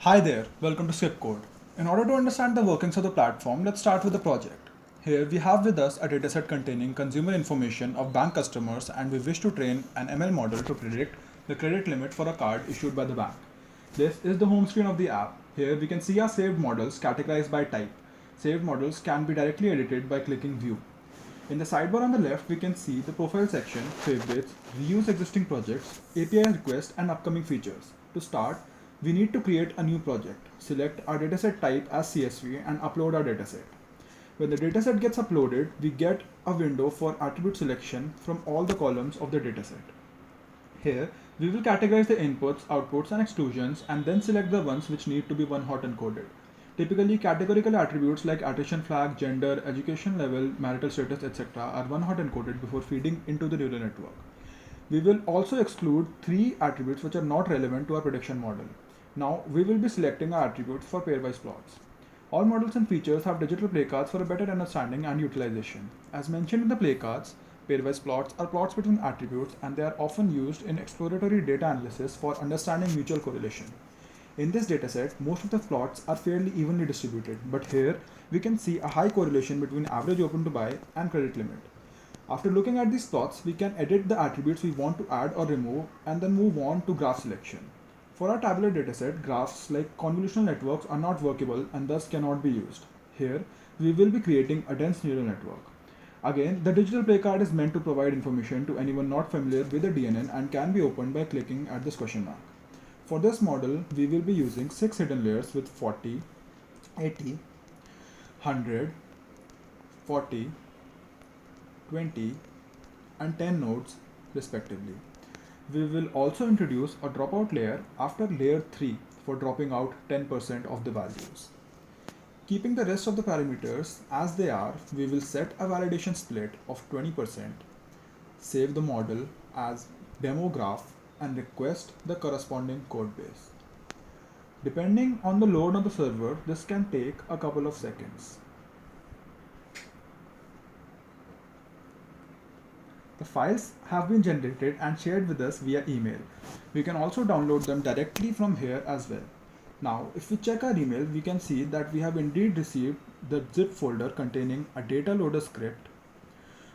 Hi there, welcome to SkipCode. In order to understand the workings of the platform, let's start with the project. Here we have with us a dataset containing consumer information of bank customers, and we wish to train an ML model to predict the credit limit for a card issued by the bank. This is the home screen of the app. Here we can see our saved models categorized by type. Saved models can be directly edited by clicking View. In the sidebar on the left, we can see the profile section, favorites, reuse existing projects, API requests, and upcoming features. To start, we need to create a new project. Select our dataset type as CSV and upload our dataset. When the dataset gets uploaded, we get a window for attribute selection from all the columns of the dataset. Here, we will categorize the inputs, outputs, and exclusions and then select the ones which need to be one-hot encoded. Typically, categorical attributes like attrition flag, gender, education level, marital status, etc. are one-hot encoded before feeding into the neural network. We will also exclude 3 attributes which are not relevant to our prediction model. Now, we will be selecting our attributes for pairwise plots. All models and features have digital play cards for a better understanding and utilization. As mentioned in the play cards, pairwise plots are plots between attributes, and they are often used in exploratory data analysis for understanding mutual correlation. In this dataset, most of the plots are fairly evenly distributed, but here we can see a high correlation between average open to buy and credit limit. After looking at these plots, we can edit the attributes we want to add or remove and then move on to graph selection. For our tabular dataset, graphs like convolutional networks are not workable and thus cannot be used. Here, we will be creating a dense neural network. Again, the digital play card is meant to provide information to anyone not familiar with the DNN and can be opened by clicking at this question mark. For this model, we will be using 6 hidden layers with 40, 80, 100, 40, 20, and 10 nodes respectively. We will also introduce a dropout layer after layer 3 for dropping out 10% of the values. Keeping the rest of the parameters as they are, we will set a validation split of 20%, save the model as demo graph, and request the corresponding code base. Depending on the load on the server, this can take a couple of seconds. The files have been generated and shared with us via email. We can also download them directly from here as well. Now, if we check our email, we can see that we have indeed received the zip folder containing a data loader script,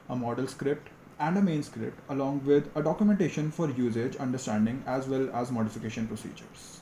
a model script, and a main script, along with a documentation for usage, understanding, as well as modification procedures.